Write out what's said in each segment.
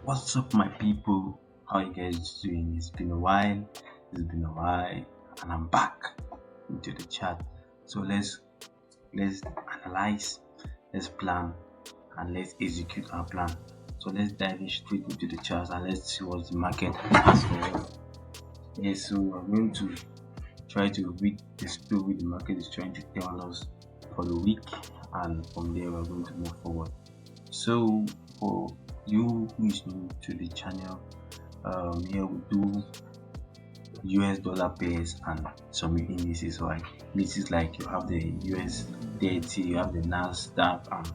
What's up, my people? How you guys doing? It's been a while. And I'm back into the chat. So let's analyze, let's plan, and let's execute our plan. So let's dive in straight into the charts and let's see what the market has for us. Yes, so we're going to try to read the story the market is trying to tell us for the week, and from there we're going to move forward. So for you who is new to the channel, here we do US dollar pairs and some indices, right? Indices like you have the US30, you have the NASDAQ,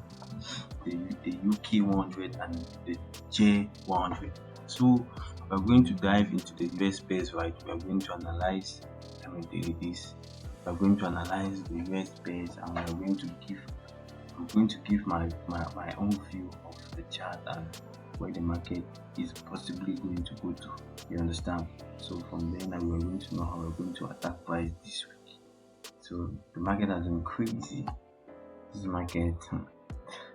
the UK 100 and the J100. So we're going to dive into the US pairs, right? We're going to analyze, we're going to analyze the US pairs, and I'm going to give my own view of the chart and where the market is possibly going to go to. You understand? So from there now we're going to know how we're going to attack price this week. So the market has been crazy. This market,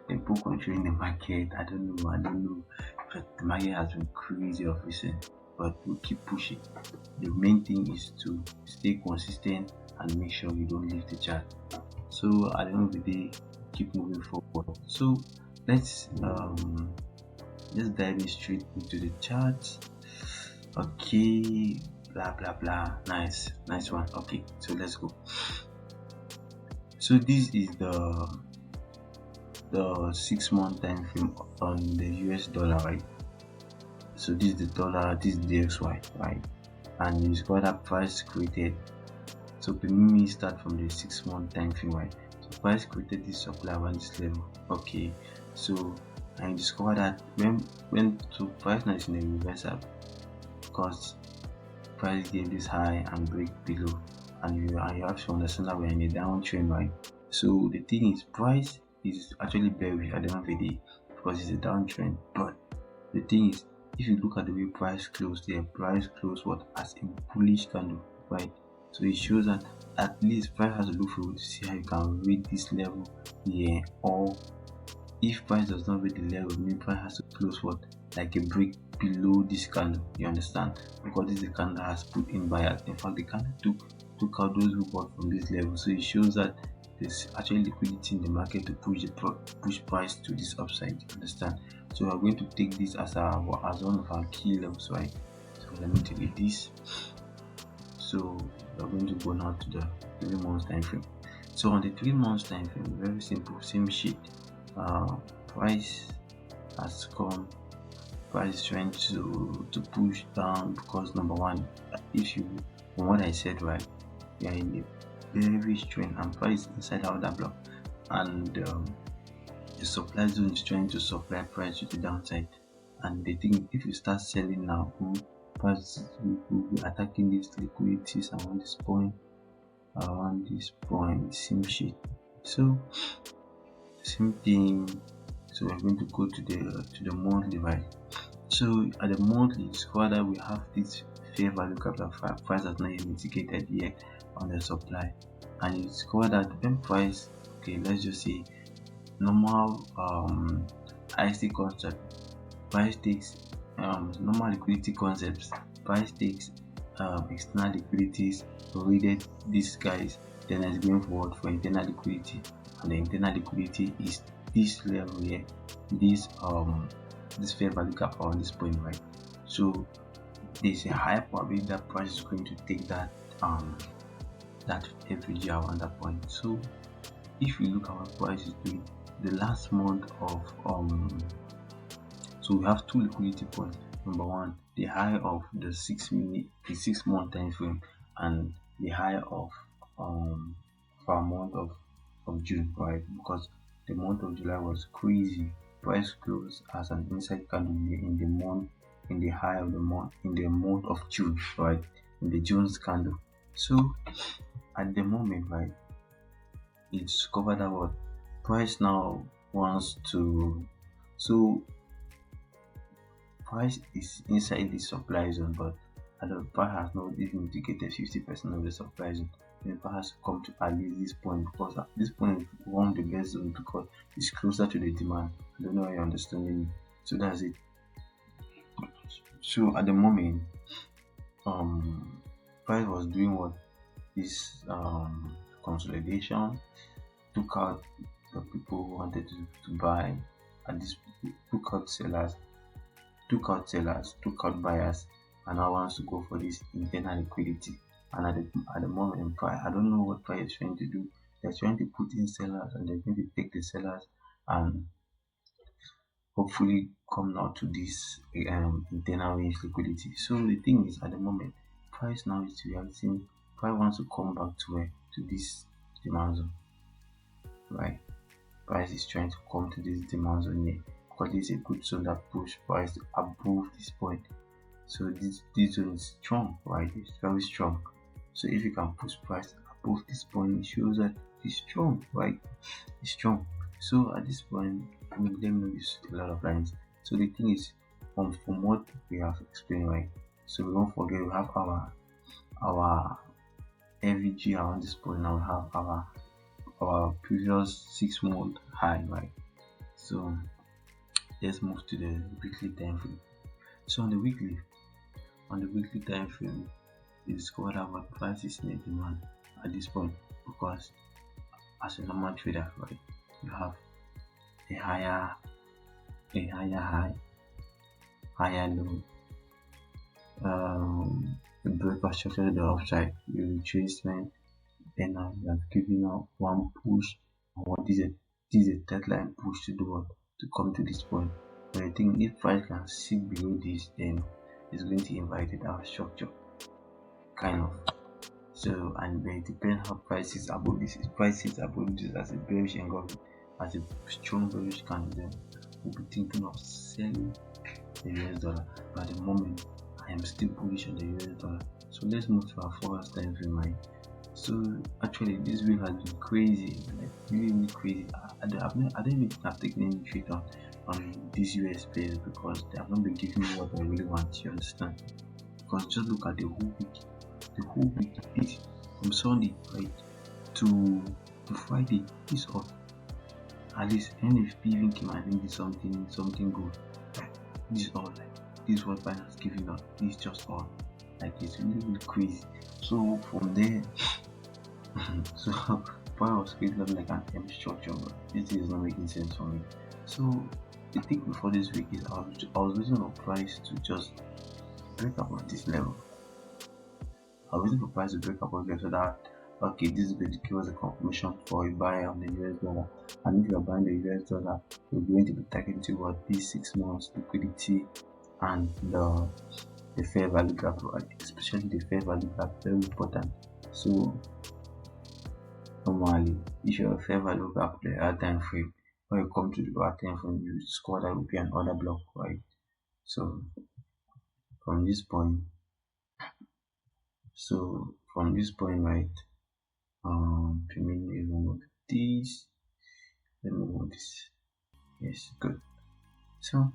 the people controlling the market, I don't know, but the market has been crazy of recent. But we'll keep pushing. The main thing is to stay consistent and make sure you don't leave the chart. So at the end of the day, keep moving forward. So let's dive in straight into the chart. Okay, blah blah blah. Nice one. Okay, so let's go. So this is the 6-month time frame on the US dollar, right? So this is the dollar, this is DXY, right? And it's got a price created. So let me start from the 6-month time frame, right? So price created this supply around this level. Okay, so I discovered that when price now is in a reversal, because price gave this high and break below, and you have to understand that we're in a downtrend, right? So the thing is, price is actually bearish at the end of the day because it's a downtrend. But the thing is, if you look at the way price closed there, price closed as a bullish candle, right? So it shows that at least price has to look forward to see how you can read this level here, or if price does not read the level, mean price has to close like a break below this candle. You understand? Because this is the candle has put in buyers. In fact, the candle took out those who bought from this level. So it shows that there's actually liquidity in the market to push price to this upside. You understand? So we're going to take this as one of our key levels, right? So let me delete this. So we're going to go now to the 3 months time frame. So on the 3 months time frame, very simple, same shit. Price has come. Price is trying to push down because number one, from what I said, right, we are in a bearish trend and price is inside our order block, and the supply zone is trying to supply price to the downside. And the thing, if you start selling now, price will be attacking these liquidities around this point, same shit. So same thing. So we're going to go to the monthly, right? So at the monthly, it's that we have this fair value capital price that's not yet mitigated yet on the supply, and it's called that when price, okay, let's just say normal IC concept, price takes normal liquidity concepts, price takes external liquidities, provided these guys, then it's going forward for internal liquidity, and the internal liquidity is this level here, this fair value cap on this point, right? So there's a high probability that price is going to take that FVG around that point. So if you look at what price is doing the last month of so we have two liquidity points. Number one, the high of the 6-month time frame, and the high of for a month of June, right? Because the month of July was crazy. Price closed as an inside candle in the high of the month, in the month of June, right? In the June's candle. So at the moment, right, it's covered that what price now wants to. So price is inside the supply zone, but the price has not even indicated 50% of the supply zone. The price has to come to at least this point, because at this point is one of the best zone because it's closer to the demand. I don't know how you're understanding me. So that's it. So at the moment, price was doing what this consolidation, took out the people who wanted to buy, and this took out buyers, and now wants to go for this internal liquidity. And at the moment, price, I don't know what price is trying to do. They're trying to put in sellers, and they're going to take the sellers and hopefully come out to this internal range liquidity. So the thing is, at the moment, price now is reacting. Price wants to come back to where, to this demand zone, right? Price is trying to come to this demand zone here because it's a good zone that push price above this point. So this zone is strong, right? It's very strong. So if you can push price above this point, it shows that it's strong, right? It's strong. So at this point, let me use a lot of lines. So the thing is, from what we have explained, right? So we don't forget we have our FVG around this point. Now we have our previous 6-month high, right? So let's move to the weekly time frame. So on the weekly time frame, we discovered that what price is in demand at this point, because as a normal trader, right, you have a higher high, higher low, a breakout structure to the upside, your retracement, then you have given out one push, and what is a third line push to do what, to come to this point. But I think if price can sit below this, then it's going to invite a down structure, kind of. So, and it depends how price is above this. If price is above this as a bearish engulfing, as a strong bearish candle, we'll be thinking of selling the US dollar. But at the moment, I am still bullish on the US dollar. So let's move to our forex time frame, right? So actually, this week has been crazy, like really crazy. I don't even have taken any trade on this US space because they have not been giving me what I really want. You understand? Because just look at the whole week. The whole week is from Sunday, right, to Friday is off. At least NFP even came and did something good. Like, this is all, like this is what finance giving us. This is just all, like it's really crazy. So from there, so why I was creating like an M structure, but this is not making sense for me. So the thing before this week is I was waiting for price to just break above this level. I was waiting for price to break above this, so that okay, this is going to give us a confirmation for a buy on the US dollar. And if you are buying the US dollar, you're going to be targeting what these 6 months liquidity and the fair value gap, right? Especially the fair value gap, very important. So normally, if you're a fair value gap, the higher time frame, when you come to the lower time frame, you score that will be an order block, right? So from this point, right, let me remove this. Let me remove this. Yes, good. So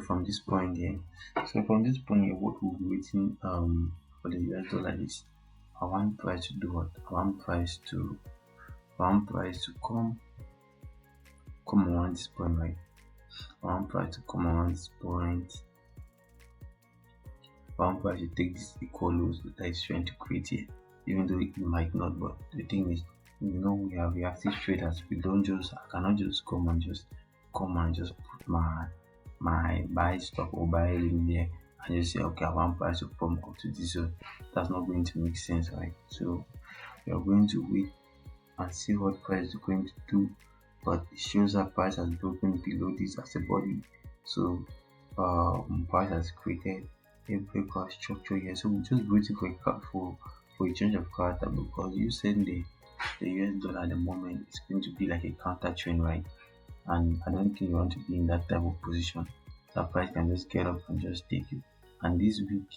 from this point here, what we'll be waiting for the US dollar is I want price to do what? I want price to come around this point, right? I want price to come around this point. I want price to take this equal lows that is trying to create here, even though it might not. But the thing is, we are reactive traders. I cannot just come and just put my buy stop or buy in there and just say, okay, I want price to come up to this zone. That's not going to make sense, right? So we are going to wait and see what price is going to do. But it shows that price has broken below this as a body. So price has created a breakout structure here. So we're just waiting for a change of character, because you said the US dollar at the moment is going to be like a counter trend, right? And I don't think you want to be in that type of position. That price can just get up and just take you. And this week,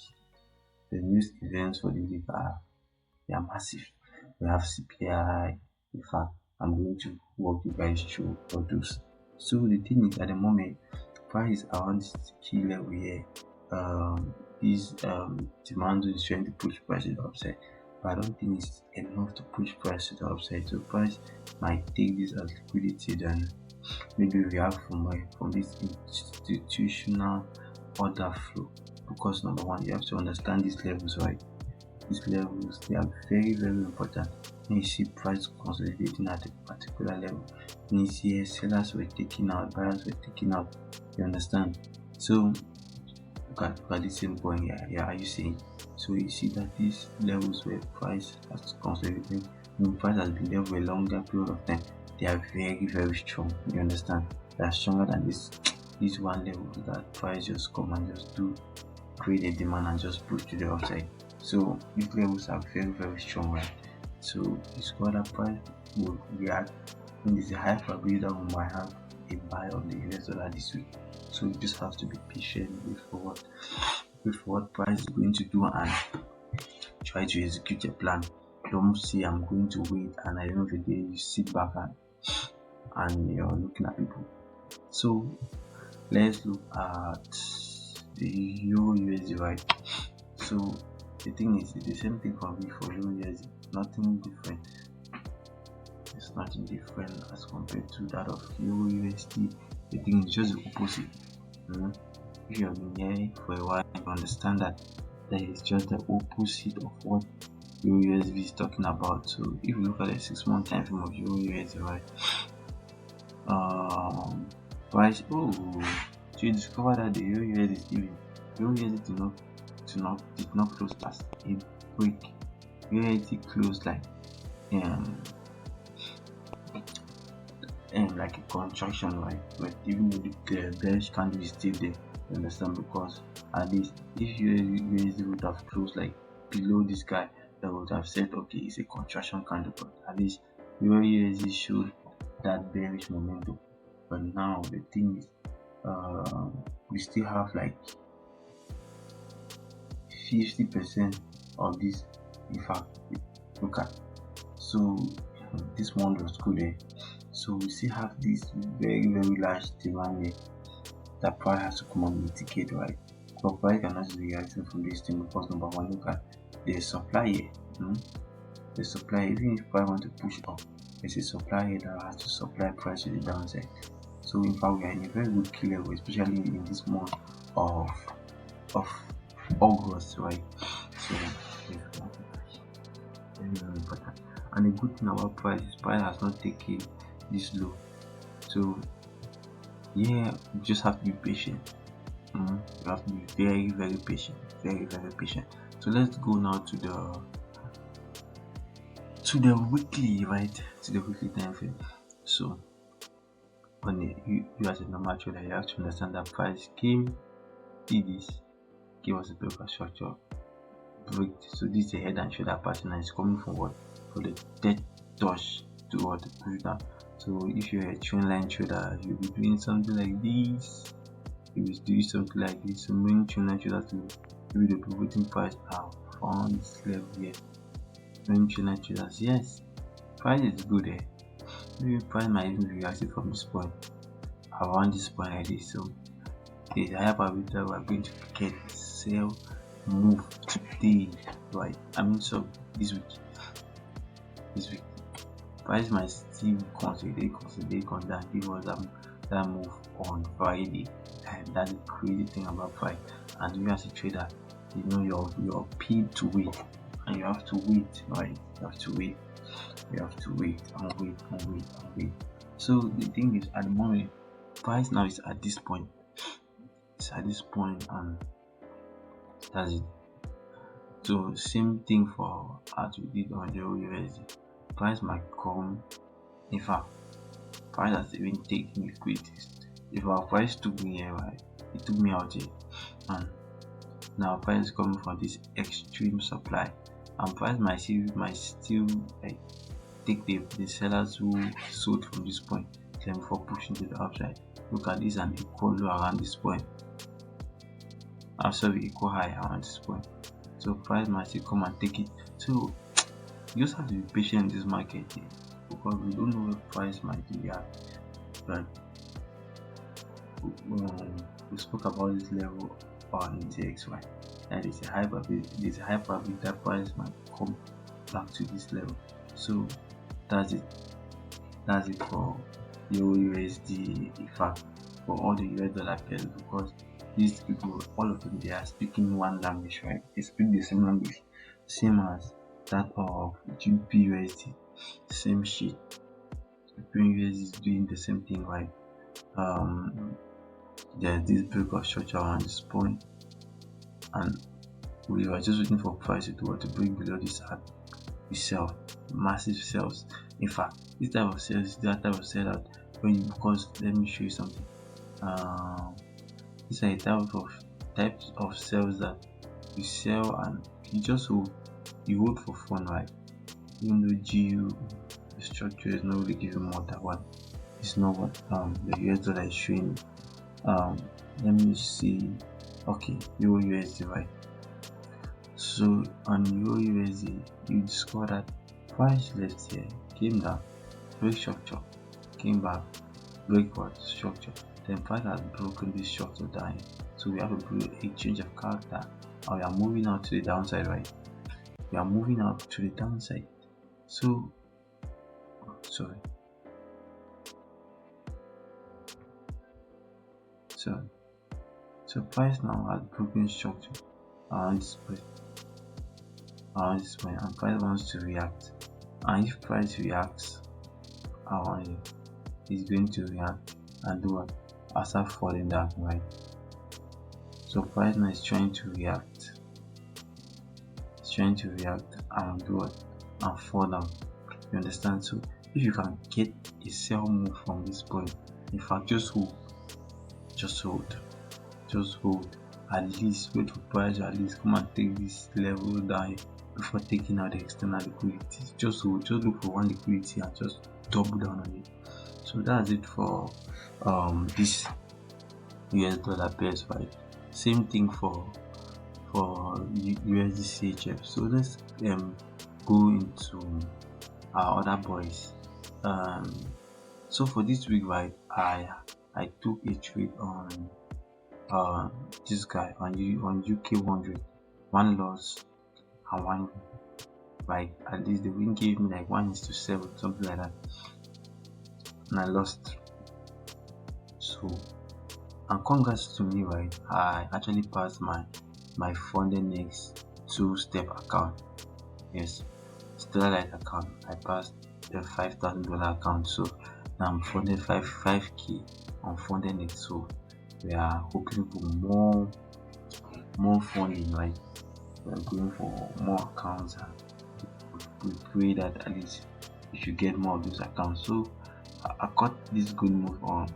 the news events for the week are massive. We have CPI. In fact, I'm going to walk you guys through all those. So the thing is, at the moment, price is around this key level here. This demand is trying to push price to the upside, but I don't think it's enough to push price to the upside. So price might take this as liquidity, then maybe we have from this institutional order flow. because number one, you have to understand these levels, right? These levels, they are very, very important. When you see price consolidating at a particular level, when you see sellers were taking out, buyers were taking out, you understand? So look at the same point here. Yeah, are you seeing? So you see that these levels where price has consolidated, when price has been there for a longer period of time, they are very, very strong. You understand? They are stronger than this one level that price just come and just do create a demand and just push to the upside. So these levels are very, very strong, right? So it's called that price will react when there's a high probability that we might have a buy on the US dollar this week. So you just have to be patient with what price is going to do and try to execute your plan. Don't say I'm going to wait and at the end of the day you sit back and you're looking at people. So let's look at the Euro USD, right? So the thing is, the same thing can be for Euro USD, nothing different. It's nothing different as compared to that of Euro USD. The thing is just the opposite. If you have been here for a while, you understand that is just the opposite of what Euro USD is talking about. So if you look at the 6-month time frame of Euro USD, right? Price. So you discover that the Euro USD is giving. Euro USD did not close past a break. Euro USD closed like a contraction, right? But even though the bearish candle is still there, you understand? Because at least if USD would have closed like below this guy, that would have said okay, it's a contraction candle, but at least Euro USD showed that bearish momentum. But now the thing is, we still have like 50% of this. In fact, look at, so this month was good there. So we still have this very, very large demand here that price has to come and mitigate, right? But price cannot be reacting from this thing because number one, look at the supply here. The supply, even if price want to push up, there's a supply here that has to supply price to the downside. So in fact, we are in a very good key level, especially in this month of August, right? So very, very important. And the good thing about price is price has not taken this low. So yeah, you just have to be patient. You have to be very, very patient, very, very patient. So let's go now to the weekly, right? To the weekly time frame. So when you as a normal trader, you have to understand that price did this, give us a bit of a structure break. So this is a head and shoulder pattern and it's coming from what? For the dead touch to what? To push down. So if you're a trend line trader, you'll be doing something like this. You will do something like this. So many trend line traders will be the pivoting price on this level here. Many trend line traders, yes, price is good there. Maybe price might even be reacting from this point, around this point like this. So there's a higher probability that we're going to get sell move today, right? I mean, so this week price might still consolidate come down, give us that move on Friday. And that's the crazy thing about price. And you as a trader, you know you're paid to wait, and you have to wait, right? You have to wait and wait. So the thing is, at the moment, price now is at this point. It's at this point, and that's it. So same thing for as we did on the USD. Price might come. In fact, price has even taken liquidity. If our price took me here, right, it took me out here, and now price is coming from this extreme supply, and price might still like take the sellers who sold from this point then before pushing to the upside. Look at this, an equal low around this point. After the equal high around this point. So price might still come and take it. So you just have to be patient in this market here, because we don't know where price might be at. But we spoke about this level on DXY, and it's a high probability that price might come back to this level. So that's it for Euro USD. In fact, for all the US dollar pairs, because these people, all of them, they are speaking one language, right? They speak the same language, same as that of GBP same shit. GBP is doing the same thing, right? There's this break of structure around this point, and we were just waiting for price to break below this hard. We sell massive sales. In fact, this type of sales is that type of sell out because let me show you something. These are the types of sales that you sell and you just hold for fun, right? Even though the structure is not really giving more than what it's not what the US dollar is showing. Let me see. Okay, Euro USD, right? So on Euro USD, you discover that price left here, came down, break structure, came back, break what structure, then price has broken this structure down. So we have a change of character, and we are moving out to the downside, right? We are moving out to the downside. So so price now has broken structure around this point, and price wants to react. And if price reacts around here, it's going to react and do what? Start falling down, right? So price now is trying to react. It's trying to react and do what? And fall down. You understand? So if you can get a sell move from this point, in fact, just hold. At least wait for price to at least come and take this level down before taking out the external liquidity. Just hold. Just look for one liquidity and just double down on it. So that's it for this US dollar pairs, right? Same thing for USD CHF. So let's go into our other boys. So for this week, right, I took a trade on this guy on UK 100, one loss and one win. Right, at least the win gave me like 1:7, something like that, and I lost. So, and congrats to me, right? I actually passed my funded next 2-step account. Yes, Stellarlight account. I passed the $5,000 account. So now I'm funded 5K on funded next. So we are hoping for more funding, right? We are going for more accounts, and we pray that at least we should get more of those accounts. So I got this good move on.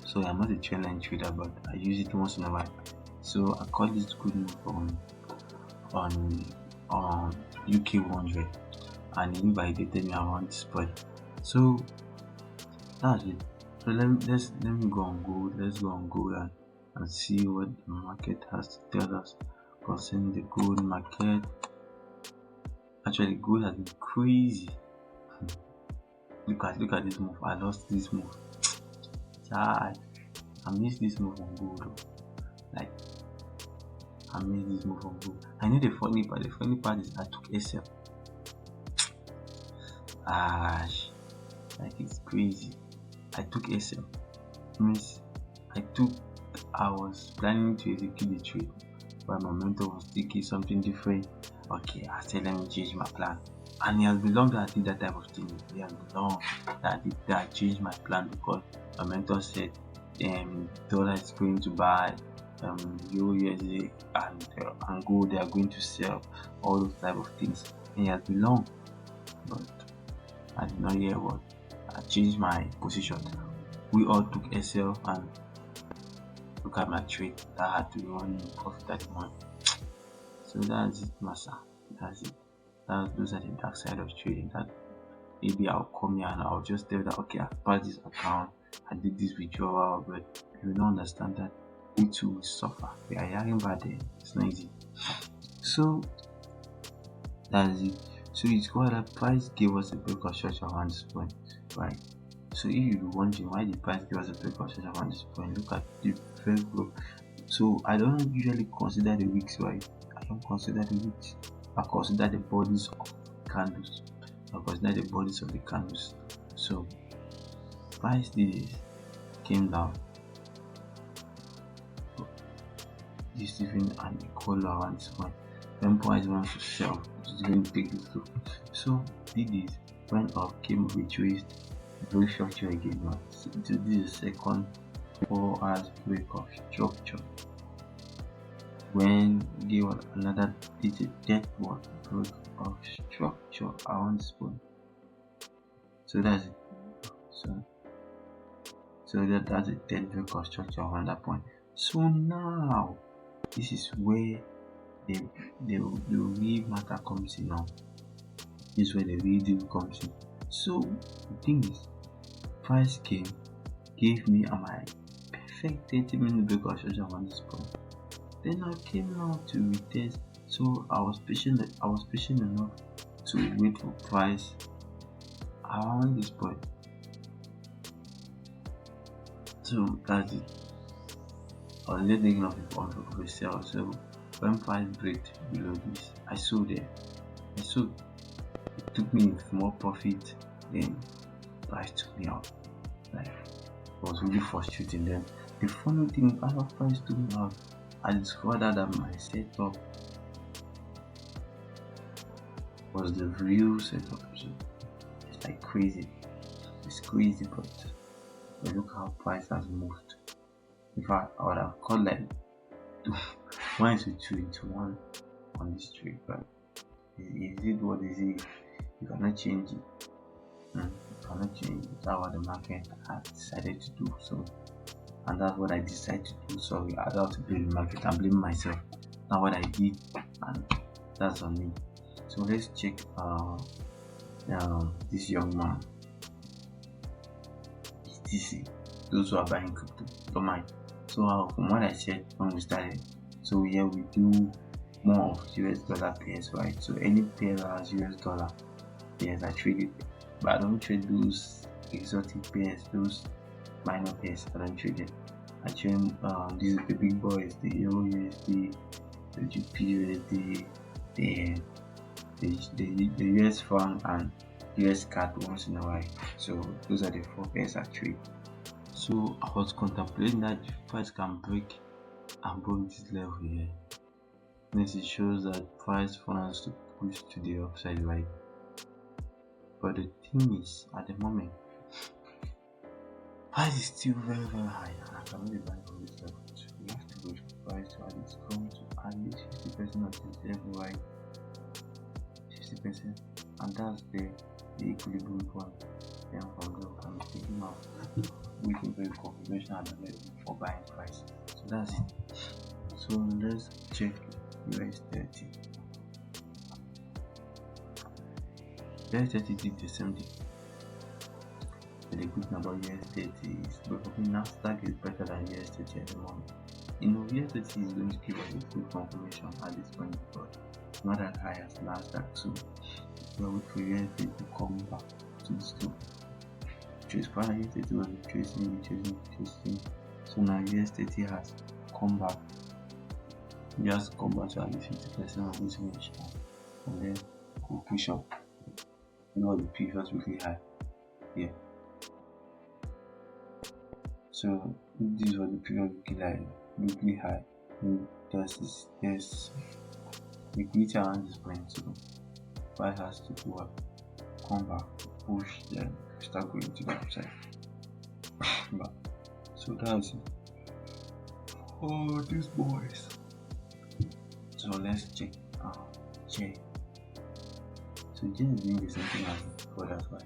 So I'm not a trendline trader, but I use it once in a while. So I got this good move on UK 100, and he validated me around this point. So that's it. So let me go on gold. Let's go on gold and see what the market has to tell us concerning the gold market. Actually, gold has been crazy. Look at this move. I lost this move. I missed this move on gold. Like, I missed this move on gold. I know the funny part. The funny part is I took SL. Like, it's crazy. I took SL. Means I was planning to execute the trade, but my mentor was thinking something different. Okay, I said let me change my plan. And it has been long that I did that type of thing. It has been long that I changed my plan, because my mentor said dollar is going to buy Euro USD and gold, they are going to sell, all those type of things. And it has been long, but I did not hear what. I changed my position. We all took SL, and look at my trade that had to run in profit at the moment. So that's it, massa. That's it. Those are the dark side of trading. That maybe I'll come here and I'll just tell that okay, I passed this account, I did this withdrawal, but you don't understand that we too will suffer. We are hearing about it. It's not easy. So that's it. So it's called that price gave us a break of structure around this point, right? So if you're wondering why the price gave us a break of structure around this point, look at the first block. So I don't usually consider the wicks, right? I don't consider the wicks. I consider the bodies of candles. So price did this, came down. is even an equal around this point. When price wants to sell, it's going to take this low. So did this, went up, came retraced, break structure again. So this is second 4 hours break of structure. When they were another, it's a dead one break of structure around this point. So that's it. So that's a dead break of structure around that point. So now this is where the real matter comes in now. This is where the real deal comes in. So the thing is, price came, gave me my perfect 30-minute break of structure around this point. Then I came now to retest. So I was patient enough to wait for price around this point. So that's it. I was just thinking of a sell. So when price break below this, I sold there. It took me more profit than price took me out. Like, it was really frustrating. Then the funny thing, after price took me out, I discovered that my setup was the real setup. So it's like crazy. It's crazy, but look how price has moved. In fact, I would have called like 1 to 2 into 1 on this trade, but is it what is it? You cannot change it. You cannot change it. That's what the market has decided to do. So, and that's what I decided to do. Sorry, I don't have to blame the market. I'm blaming myself. That's what I did, and that's on me. So let's check this young man. BTC. Those who are buying crypto, don't mind. So from what I said when we started, so here we do more of US dollar pairs, right? So any pair that has US dollar pairs, I trade it, but I don't trade those exotic pairs, those minor pairs. I don't trade it. I trade these are the big boys, the Euro USD, the GP USD, the US franc and US card once in a while. So those are the 4 pairs I trade. So I was contemplating that if price can break above this level here, this it shows that price wants to push to the upside, right? But the thing is, at the moment, price is still very high, and I cannot be buying from this level. So we have to wait for price to at least come to at least 50% of this level, right? 50%, and that's the equilibrium point. Then from there we can be thinking of waiting for a confirmation at the level for buying price. So that's it. So let's check US30. US30 did the same thing. The good thing about US30 is NASDAQ is better than US30 at the moment. US30 is going to give us a good confirmation at this point, but it's not as high as NASDAQ. So we'll wait for US30 to come back to this level. Trace price US30 was tracing. So now US30 has come back. Just come back to at least 50% of this range, and then we'll push up. You know the previous weekly high here. So this was the previous weekly high. There's liquidity around this point, so price has to go up, come back, push, then start going to the upside. But so that's it for these boys. So let's check J. So J is doing the same thing as before, that's why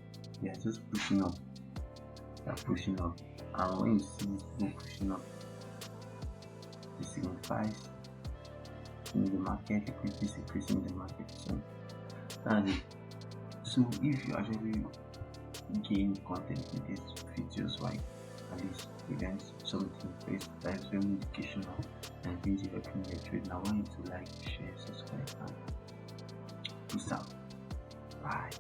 they are just pushing up. They are pushing up, and when you see people pushing up, it signifies in the market, equity is increasing in the market. So that's it. So if you actually gain content in these videos, right, at least you learn something based, that is very educational and things you help in your trade. Now I want you to like, share, subscribe, and peace out. Bye.